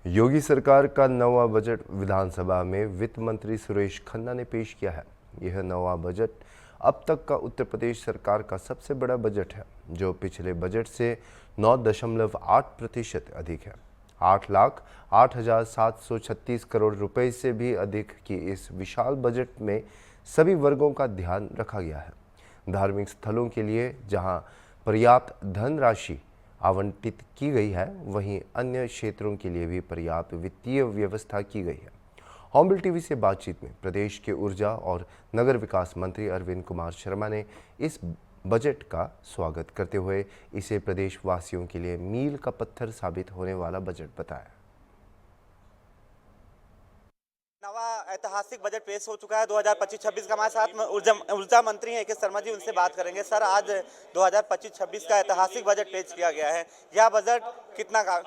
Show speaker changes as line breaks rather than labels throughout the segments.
योगी सरकार का नवा बजट विधानसभा में वित्त मंत्री सुरेश खन्ना ने पेश किया है। यह नवा बजट अब तक का उत्तर प्रदेश सरकार का सबसे बड़ा बजट है, जो पिछले बजट से 9.8% अधिक है। 8,08,736 करोड़ रुपए से भी अधिक की इस विशाल बजट में सभी वर्गों का ध्यान रखा गया है। धार्मिक स्थलों के लिए जहां पर्याप्त धनराशि आवंटित की गई है, वहीं अन्य क्षेत्रों के लिए भी पर्याप्त वित्तीय व्यवस्था की गई है। हॉर्नबिल टीवी से बातचीत में प्रदेश के ऊर्जा और नगर विकास मंत्री अरविंद कुमार शर्मा ने इस बजट का स्वागत करते हुए इसे प्रदेश वासियों के लिए मील का पत्थर साबित होने वाला बजट बताया।
नवा ऐतिहासिक बजट पेश हो चुका है 2025-26 का। हमारे साथ में ऊर्जा मंत्री हैं के शर्मा जी, उनसे बात करेंगे। सर, आज 2025-26 का ऐतिहासिक बजट पेश किया गया है। यह बजट कितना का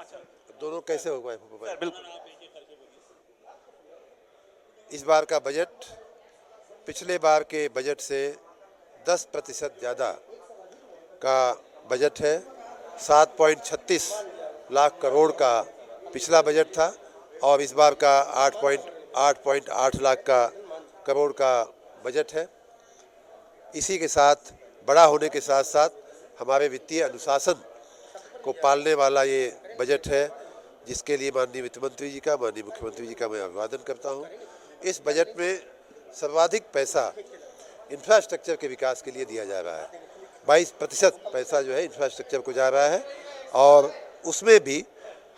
दोनों कैसे हो गए?
बिल्कुल।
इस बार का बजट पिछले बार के बजट से 10% ज़्यादा का बजट है। 7.36 लाख करोड़ का पिछला बजट था और इस बार का 8.8 लाख का करोड़ का बजट है। इसी के साथ बड़ा होने के साथ साथ हमारे वित्तीय अनुशासन को पालने वाला ये बजट है, जिसके लिए माननीय वित्त मंत्री जी का, माननीय मुख्यमंत्री जी का मैं अभिवादन करता हूँ। इस बजट में सर्वाधिक पैसा इंफ्रास्ट्रक्चर के विकास के लिए दिया जा रहा है। 22% पैसा जो है इंफ्रास्ट्रक्चर को जा रहा है और उसमें भी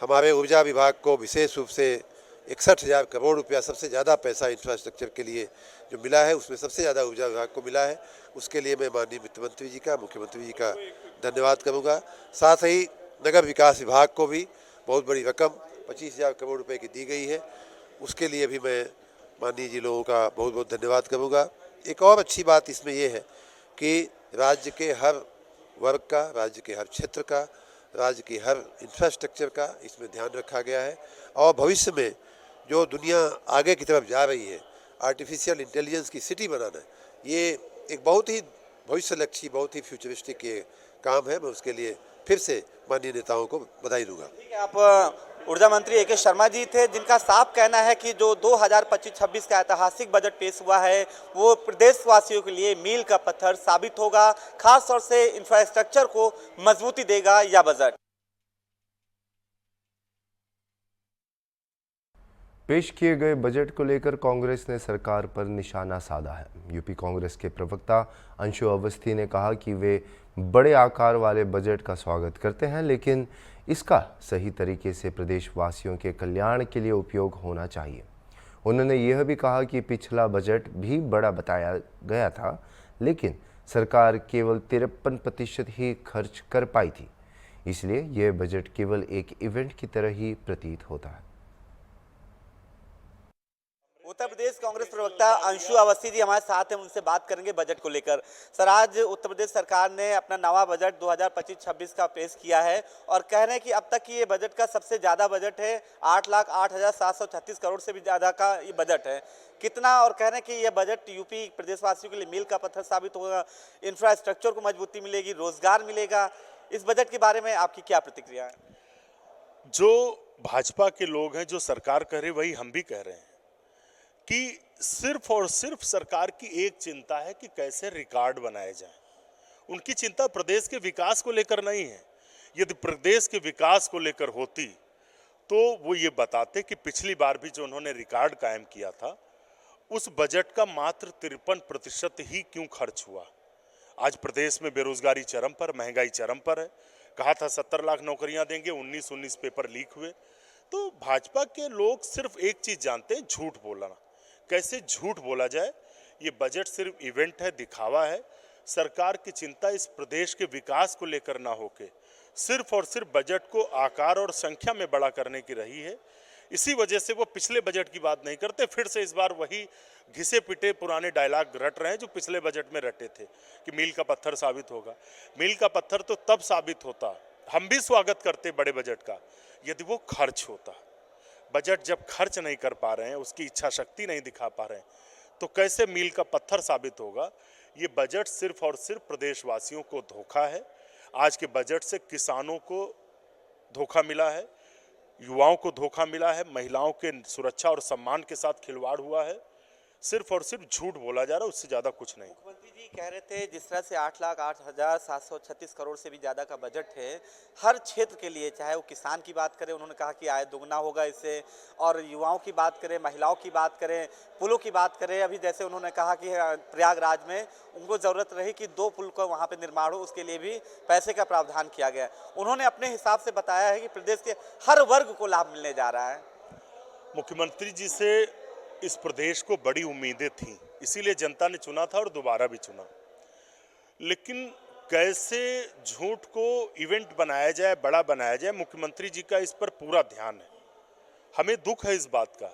हमारे ऊर्जा विभाग को विशेष रूप से 61,000 करोड़ रुपया सबसे ज़्यादा पैसा इंफ्रास्ट्रक्चर के लिए जो मिला है, उसमें सबसे ज़्यादा ऊर्जा विभाग को मिला है। उसके लिए मैं माननीय वित्त मंत्री जी का, मुख्यमंत्री जी का धन्यवाद करूँगा। साथ ही नगर विकास विभाग को भी बहुत बड़ी रकम 25,000 करोड़ रुपए की दी गई है, उसके लिए भी मैं माननीय जी लोगों का बहुत बहुत धन्यवाद करूँगा। एक और अच्छी बात इसमें यह है कि राज्य के हर वर्ग का, राज्य के हर क्षेत्र का, राज्य की हर इंफ्रास्ट्रक्चर का इसमें ध्यान रखा गया है। और भविष्य में जो दुनिया आगे की तरफ जा रही है, आर्टिफिशियल इंटेलिजेंस की सिटी बनाना, ये एक बहुत ही भविष्यलक्षी, बहुत ही फ्यूचरिस्टिक ये काम है। मैं उसके लिए फिर से माननीय नेताओं को बधाई दूंगा।
आप ऊर्जा मंत्री के शर्मा जी थे, जिनका साफ कहना है कि जो 2025-26 का ऐतिहासिक बजट पेश हुआ है वो प्रदेशवासियों के लिए मील का पत्थर साबित होगा। खास तौर से इंफ्रास्ट्रक्चर को मजबूती देगा यह बजट।
पेश किए गए बजट को लेकर कांग्रेस ने सरकार पर निशाना साधा है। यूपी कांग्रेस के प्रवक्ता अंशु अवस्थी ने कहा कि वे बड़े आकार वाले बजट का स्वागत करते हैं, लेकिन इसका सही तरीके से प्रदेशवासियों के कल्याण के लिए उपयोग होना चाहिए। उन्होंने यह भी कहा कि पिछला बजट भी बड़ा बताया गया था, लेकिन सरकार केवल 53% ही खर्च कर पाई थी, इसलिए यह बजट केवल एक इवेंट की तरह ही प्रतीत होता है।
उत्तर प्रदेश कांग्रेस प्रवक्ता अंशु अवस्थी जी हमारे साथ हैं, उनसे बात करेंगे बजट को लेकर। सर, आज उत्तर प्रदेश सरकार ने अपना नवा बजट 2025-26 का पेश किया है और कह रहे हैं कि अब तक की ये बजट का सबसे ज़्यादा बजट है। 8,08,736 करोड़ से भी ज़्यादा का ये बजट है। कितना, और कह रहे हैं कि यह बजट यूपी प्रदेशवासियों के लिए मील का पत्थर साबित होगा, इंफ्रास्ट्रक्चर को मजबूती मिलेगी, रोजगार मिलेगा। इस बजट के बारे में आपकी क्या प्रतिक्रिया है?
जो भाजपा के लोग हैं, जो सरकार कह रहे, वही हम भी कह रहे हैं कि सिर्फ और सिर्फ सरकार की एक चिंता है कि कैसे रिकॉर्ड बनाए जाए। उनकी चिंता प्रदेश के विकास को लेकर नहीं है। यदि प्रदेश के विकास को लेकर होती तो वो ये बताते कि पिछली बार भी जो उन्होंने रिकॉर्ड कायम किया था, उस बजट का मात्र 53% ही क्यों खर्च हुआ। आज प्रदेश में बेरोजगारी चरम पर, महंगाई चरम पर है। कहा था 70 लाख नौकरियां देंगे, 19 पेपर लीक हुए। तो भाजपा के लोग सिर्फ एक चीज जानते हैं, झूठ बोलना। कैसे झूठ बोला जाए। ये बजट सिर्फ इवेंट है, दिखावा है। सरकार की चिंता इस प्रदेश के विकास को लेकर ना होके सिर्फ और सिर्फ बजट को आकार और संख्या में बड़ा करने की रही है। इसी वजह से वो पिछले बजट की बात नहीं करते, फिर से इस बार वही घिसे पिटे पुराने डायलॉग रट रहे हैं जो पिछले बजट में रटे थे कि मील का पत्थर साबित होगा। मील का पत्थर तो तब साबित होता, हम भी स्वागत करते बड़े बजट का, यदि वो खर्च होता। बजट जब खर्च नहीं कर पा रहे हैं, उसकी इच्छा शक्ति नहीं दिखा पा रहे हैं, तो कैसे मील का पत्थर साबित होगा। ये बजट सिर्फ और सिर्फ प्रदेशवासियों को धोखा है। आज के बजट से किसानों को धोखा मिला है, युवाओं को धोखा मिला है, महिलाओं के सुरक्षा और सम्मान के साथ खिलवाड़ हुआ है, सिर्फ और सिर्फ झूठ बोला जा रहा है, उससे ज़्यादा कुछ नहीं।
मुख्यमंत्री जी कह रहे थे जिस तरह से 8,08,736 करोड़ से भी ज़्यादा का बजट है हर क्षेत्र के लिए, चाहे वो किसान की बात करें, उन्होंने कहा कि आय दोगुना होगा इससे, और युवाओं की बात करें, महिलाओं की बात करें, पुलों की बात करें। अभी जैसे उन्होंने कहा कि प्रयागराज में उनको ज़रूरत रही कि 2 पुल का वहाँ पे निर्माण हो, उसके लिए भी पैसे का प्रावधान किया गया। उन्होंने अपने हिसाब से बताया है कि प्रदेश के हर वर्ग को लाभ मिलने जा रहा है।
मुख्यमंत्री जी से इस प्रदेश को बड़ी उम्मीदें थीं, इसीलिए जनता ने चुना था और दोबारा भी चुना। लेकिन कैसे झूठ को इवेंट बनाया जाए, बड़ा बनाया जाए, मुख्यमंत्री जी का इस पर पूरा ध्यान है। हमें दुख है इस बात का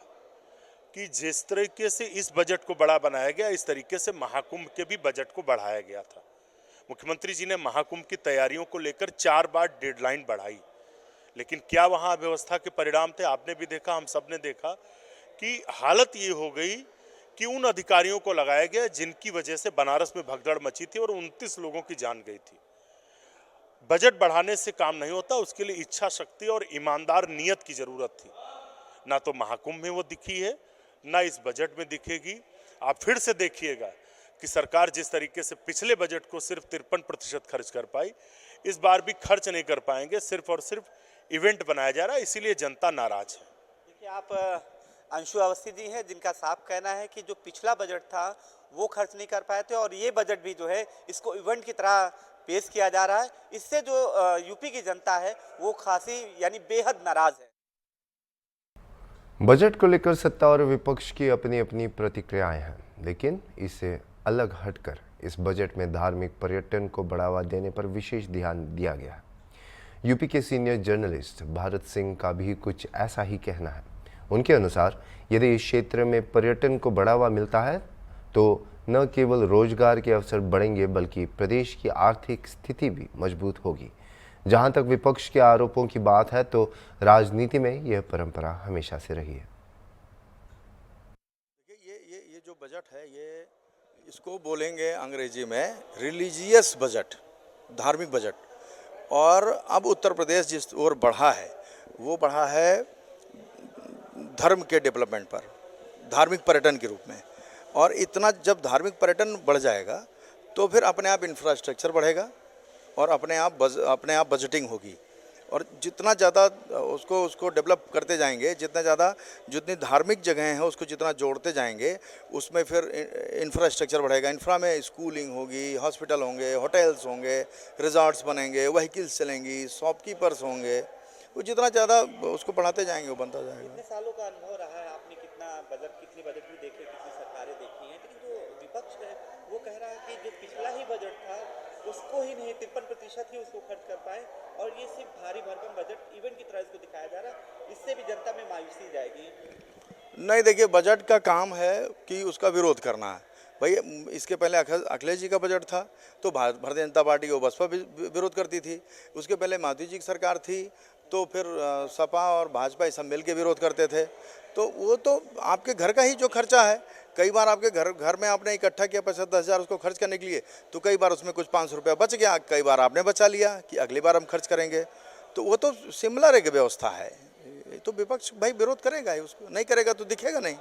कि जिस तरीके से इस बजट को बड़ा बनाया गया, इस तरीके से महाकुंभ के भी बजट को बढ़ाया गया था। मुख्यमंत्री जी ने महाकुंभ की तैयारियों को लेकर 4 बार डेडलाइन बढ़ाई, लेकिन क्या वहाँ अव्यवस्था के परिणाम थे? आपने भी देखा, हम सब ने देखा कि हालत ये हो गई कि उन अधिकारियों को लगाया गया जिनकी वजह से बनारस में भगदड़ मची थी और 29 लोगों की जान गई थी। बजट बढ़ाने से काम नहीं होता, उसके लिए इच्छा शक्ति और ईमानदार नियत की जरूरत थी। ना तो महाकुंभ में वो दिखी है, ना इस बजट में दिखेगी। आप फिर से देखिएगा कि सरकार जिस तरीके से पिछले बजट को सिर्फ 53% खर्च कर पाई, इस बार भी खर्च नहीं कर पाएंगे, सिर्फ और सिर्फ इवेंट बनाया जा रहा है, इसीलिए जनता नाराज है।
देखिए, आप अंशु अवस्थी जी हैं जिनका साफ कहना है कि जो पिछला बजट था वो खर्च नहीं कर पाए थे, और ये बजट भी जो है इसको इवेंट की तरह पेश किया जा रहा है। इससे जो यूपी की जनता है वो खासी यानी बेहद नाराज है।
बजट को लेकर सत्ता और विपक्ष की अपनी अपनी प्रतिक्रियाएं हैं, लेकिन इससे अलग हटकर इस बजट में धार्मिक पर्यटन को बढ़ावा देने पर विशेष ध्यान दिया गया है। यूपी के सीनियर जर्नलिस्ट भारत सिंह का भी कुछ ऐसा ही कहना है। उनके अनुसार यदि इस क्षेत्र में पर्यटन को बढ़ावा मिलता है तो न केवल रोजगार के अवसर बढ़ेंगे बल्कि प्रदेश की आर्थिक स्थिति भी मजबूत होगी। जहां तक विपक्ष के आरोपों की बात है तो राजनीति में यह परंपरा हमेशा से रही है।
ये जो बजट है, ये इसको बोलेंगे अंग्रेजी में रिलीजियस बजट, धार्मिक बजट। और अब उत्तर प्रदेश जिस ओर बढ़ा है वो बढ़ा है धर्म के डेवलपमेंट पर, धार्मिक पर्यटन के रूप में। और इतना जब धार्मिक पर्यटन बढ़ जाएगा तो फिर अपने आप इंफ्रास्ट्रक्चर बढ़ेगा और अपने आप बजटिंग होगी। और जितना ज़्यादा उसको डेवलप करते जाएंगे, जितनी धार्मिक जगह हैं उसको जितना जोड़ते जाएंगे, उसमें फिर इंफ्रास्ट्रक्चर बढ़ेगा। इंफ्रा में स्कूलिंग होगी, हॉस्पिटल होंगे, होटल्स होंगे, रिजॉर्ट्स बनेंगे, व्हीकल्स चलेंगी, शॉपकीपर्स होंगे। वो जितना ज़्यादा उसको बढ़ाते जाएंगे वो बनता जाएगा।
कितने सालों का अनुभव रहा है, आपने कितनी बजट भी देखे, कितनी सरकारें देखी हैं, लेकिन जो विपक्ष है वो कह रहा है कि जो पिछला ही बजट था उसको ही नहीं, 53% ही उसको खर्च कर पाए, और ये सिर्फ भारी भरकम बजट इवेंट की तरह इसको दिखाया जा रहा है। इससे भी जनता में मायूसी जाएगी।
नहीं, देखिए, बजट का काम है कि उसका विरोध करना है। भाई, इसके पहले अखिलेश जी का बजट था तो भारतीय जनता पार्टी को बसपा विरोध करती थी। उसके पहले माधवी जी की सरकार थी तो फिर सपा और भाजपा सब मिल के विरोध करते थे। तो वो तो आपके घर का ही जो खर्चा है, कई बार आपके घर में आपने इकट्ठा किया 50-10 हज़ार उसको खर्च करने के लिए, तो कई बार उसमें कुछ 500 रुपया बच गया, कई बार आपने बचा लिया कि अगली बार हम खर्च करेंगे। तो वो तो सिमिलर एक व्यवस्था है। तो विपक्ष भाई विरोध करेगा ही, उसको नहीं करेगा तो दिखेगा नहीं।